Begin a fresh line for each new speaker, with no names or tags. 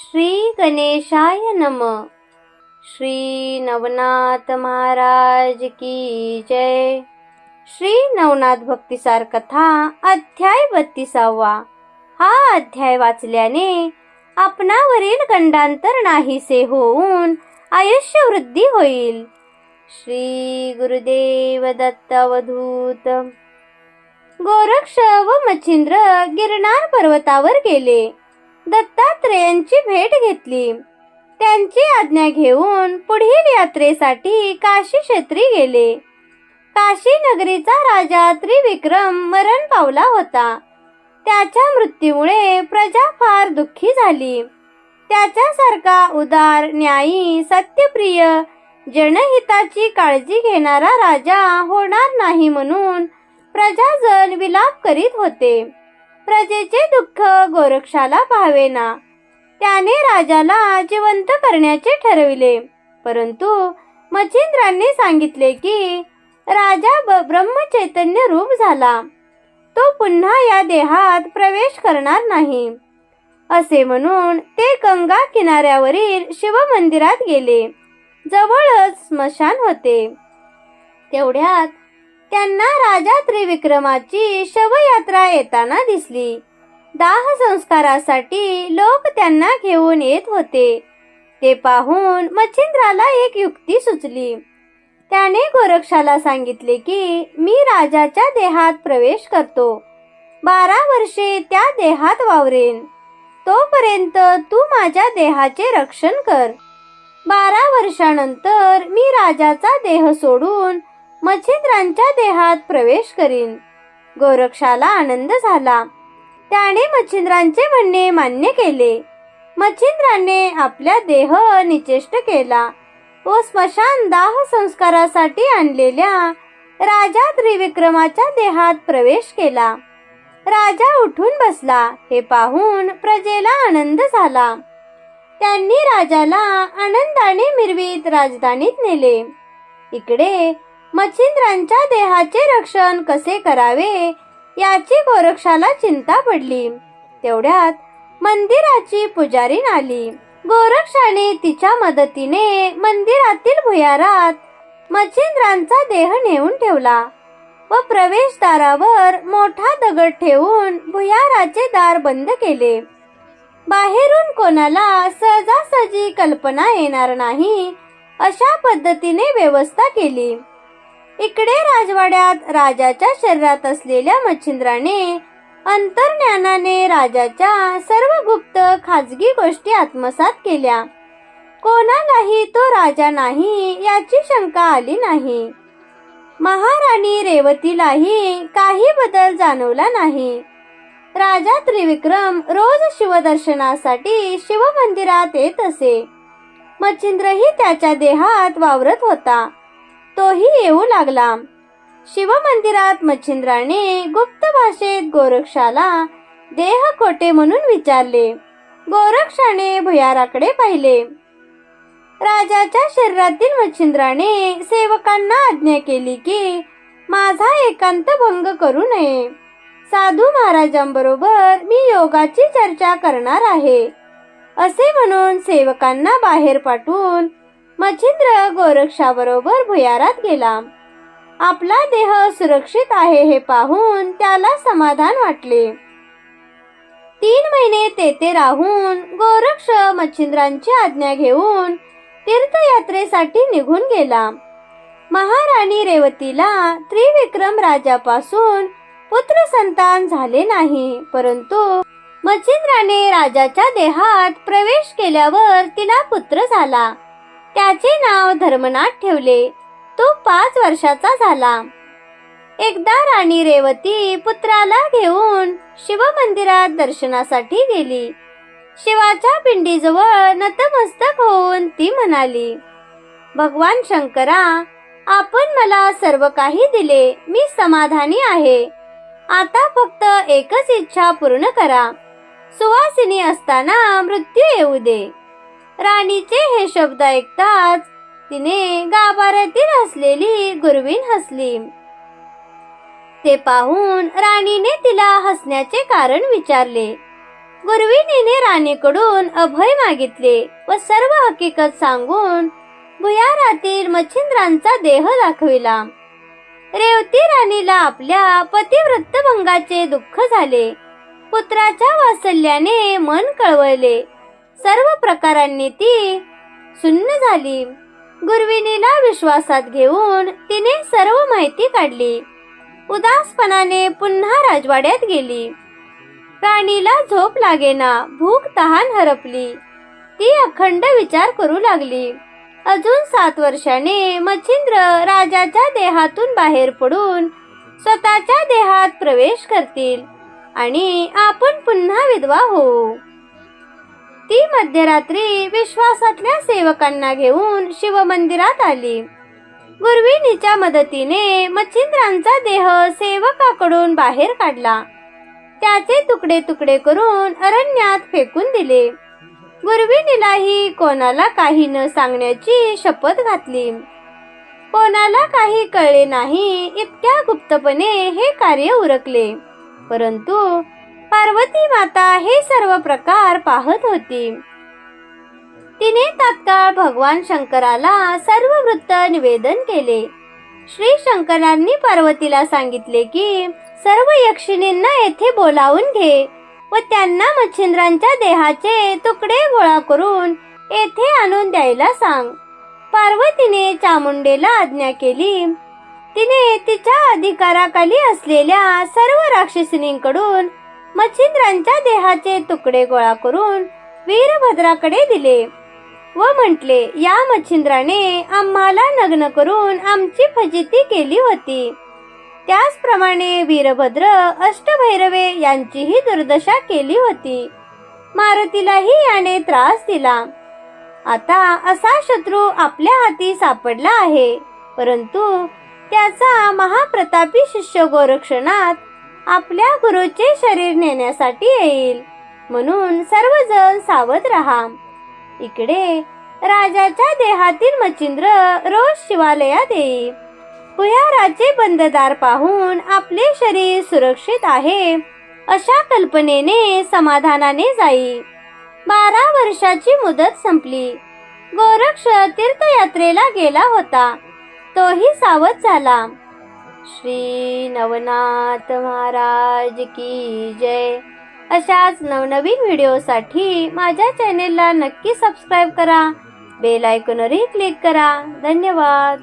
श्री गणेशाय नमः. श्री नवनाथ महाराज की जय. श्री नवनाथ भक्तिसार कथा अध्याय 32. हा अध्याय वाचल्याने आपणावरील गंडांतर नाहीसे होऊन आयुष्य वृद्धी होईल. श्री गुरुदेव दत्त अवधूत. गोरक्ष व मच्छिंद्र गिरनार पर्वतावर गेले. दत्तात्रेयांची भेट घेतली. त्यांची आज्ञा घेऊन पुढील यात्रेसाठी काशी क्षेत्री गेले. काशी नगरीचा राजा त्रिविक्रम मरण पावला होता. त्याच्या मृत्यूमुळे प्रजा फार दुःखी झाली. त्याच्यासारखा उदार, न्यायी, सत्यप्रिय, जनहिताची काळजी घेणारा राजा होणार नाही म्हणून प्रजाजन विलाप करीत होते. प्रजेचे दुःख गोरक्षाला पाहावेना. त्याने राजाला जिवंत करण्याचे ठरविले. परंतु मच्छिंद्रांनी सांगितले की राजा ब्रह्मचैतन्य रूप झाला. तो पुन्हा या देहात प्रवेश करणार नाही. असे म्हणून ते गंगा किनाऱ्यावरील शिवमंदिरात गेले. जवळच स्मशान होते. तेवढ्यात त्यांना राजा त्रिविक्रमाची शवयात्रा येताना दिसली. दाह संस्कारासाठी लोक त्यांना घेऊन येत होते. ते पाहून मच्छिंद्राला एक युक्ती सुचली. त्याने गोरक्षाला सांगितले की मी राजाच्या देहात प्रवेश करतो. 12 वर्षे त्या देहात वावरेन. तोपर्यंत तू माझ्या देहाचे रक्षण कर. 12 वर्षानंतर मी राजाचा देह सोडून मच्छिंद्रांच्या देहात प्रवेश करीन. गोरक्षाला आनंद झाला. त्याने मच्छिंद्रांचे म्हणणे मान्य केले. मच्छिंद्राने आपला देह निचेष्ट केला व स्मशान दाह संस्कारासाठी आणलेल्या राजा त्रिविक्रमाच्या देहात प्रवेश केला. राजा उठून बसला. हे पाहून प्रजेला आनंद झाला. त्यांनी राजाला आनंदाने मिरवीत राजधानीत नेले. इकडे मच्छिंद्रांच्या देहाचे रक्षण कसे करावे याची गोरक्षाला चिंता पडली. तेवढ्यात मंदिराची पुजारीण आली. गोरक्षाने तिच्या मदतीने मंदिरातील भुयारात मच्छिंद्रांचा देह नेऊन ठेवला व प्रवेशद्वारावर मोठा दगड ठेवून भुयाराचे दार बंद केले. बाहेरून कोणाला सहजासहजी कल्पना येणार नाही अशा पद्धतीने व्यवस्था केली. इकडे राजवाड्यात राजाच्या शरीरात असलेल्या मच्छिंद्राने अंतर्ज्ञानाने राजाच्या सर्व गुप्त खाजगी गोष्टी आत्मसात केल्या. कोणालाही तो राजा नाही याची शंका आली नाही. महाराणी रेवतीलाही काही बदल जाणवला नाही. राजा त्रिविक्रम रोज शिवदर्शनासाठी शिवमंदिरात येत असे. मच्छिंद्रही त्याच्या देहात वावरत होता. तोही येऊ लागला. शिवमंदिरात मच्छिंद्राने गुप्त भाषेत गोरक्षाला देह कोठे म्हणून विचारले. गोरक्षाने भुयाराकडे पाहिले. राजाच्या शरीरातील मच्छिंद्राने सेवकांना आज्ञा केली की माझा एकांत भंग करू नये. साधू महाराजांबरोबर मी योगाची चर्चा करणार आहे असे म्हणून सेवकांना बाहेर पाठवून मच्छिंद्र गोरक्षाबरोबर भुयारात गेला. आपला देह सुरक्षित आहे हे पाहून त्याला समाधान वाटले. 3 महिने तेथे राहून गोरक्ष मच्छिंद्रांची आज्ञा घेऊन तीर्थयात्रेसाठी निघून गेला. महाराणी रेवतीला त्रिविक्रम राजापासून पुत्र संतान झाले नाही. परंतु मच्छिंद्राने राजाच्या देहात प्रवेश केल्यावर तिला पुत्र झाला. त्याचे नाव धर्मनाथ ठेवले. तो 5 वर्षाचा झाला. एकदा राणी रेवती पुत्राला घेऊन शिवमंदिरात दर्शनासाठी गेली. शिवाच्या पिंडीजवळ नतमस्तक होऊन ती म्हणाली, भगवान शंकरा, आपण मला सर्व काही दिले. मी समाधानी आहे. आता फक्त एकच इच्छा पूर्ण करा. सुवासिनी असताना मृत्यू येऊ दे. राणीचे हे शब्द ऐकताच तिने गाभाऱ्यातील असलेली गुरवीण हसली. ते पाहून राणीने तिला हसण्याचे कारण विचारले. गुरविणीने राणीकडून अभय मागितले व सर्व हकीकत सांगून भुयारातील मच्छिंद्रांचा देह दाखविला. रेवती राणीला आपल्या पतिव्रतभंगाचे दुःख झाले. पुत्राच्या वात्सल्याने मन कळवळले. सर्व प्रकारांनी ती सुन्न झाली. गुरविणीला विश्वासात घेऊन तिने सर्व माहिती काढली. उदासपणाने पुन्हा राजवाड्यात गेली. राणीला झोप लागेना, भूक तहान हरपली. ती अखंड विचार करू लागली. अजून 7 वर्षाने मच्छिंद्र राजाच्या देहातून बाहेर पडून स्वतःच्या देहात प्रवेश करतील आणि आपण पुन्हा विधवा होऊ. ती मध्यरात्री विश्वासातल्या सेवकांना घेऊन शिवमंदिरात आली. गुरविणीच्या मदतीने मच्छिंद्रांचा देह सेवकाकडून बाहेर काढला. त्याचे तुकडे तुकडे करून अरण्यात फेकून दिले. गुरविणीलाही कोणाला काही न सांगण्याची शपथ घातली. कोणाला काही कळले नाही इतक्या गुप्तपणे हे कार्य उरकले. परंतु पार्वती माता हे सर्व प्रकार पाहत होती. तिने तात्काळ भगवान शंकराला सर्व वृत्त निवेदन केले. श्री शंकरांनी पार्वतीला सांगितले की सर्व यक्षिणींना येथे बोलावून घे व त्यांना मच्छिंद्रांच्या देहाचे तुकडे गोळा करून येथे आणून द्यायला सांग. पार्वतीने चामुंडेला आज्ञा केली. तिने तिच्या अधिकाराखाली असलेल्या सर्व राक्षसिनींकडून मच्छिंद्रांच्या देहाचे तुकडे गोळा करून वीरभद्राकडे दिले व म्हटले, या मच्छिंद्राने आम्हाला नग्न करून आमची फजिती केली होती. त्याचप्रमाणे वीरभद्र अष्टभैरवे यांचीही दुर्दशा केली होती. मारुतीलाही याने त्रास दिला. आता असा शत्रू आपल्या हाती सापडला आहे. परंतु त्याचा महाप्रतापी शिष्य गोरक्षनाथ आपल्या गुरुचे शरीर नेण्यासाठी येईल. म्हणून सर्वजण सावध राहा. इकडे राजाच्या देहातील मच्छिंद्र रोज शिवालयात येई. भुयाराचे बंददार पाहून आपले शरीर सुरक्षित आहे अशा कल्पनेने समाधानाने जाई. 12 वर्षाची मुदत संपली. गोरक्ष तीर्थयात्रेला गेला होता. तोही सावध झाला. श्री नवनाथ महाराज की जय. अशाच नवनवीन व्हिडिओसाठी माझ्या चॅनेलला नक्की सबस्क्राईब करा. बेल आयकॉनवरही क्लिक करा. धन्यवाद.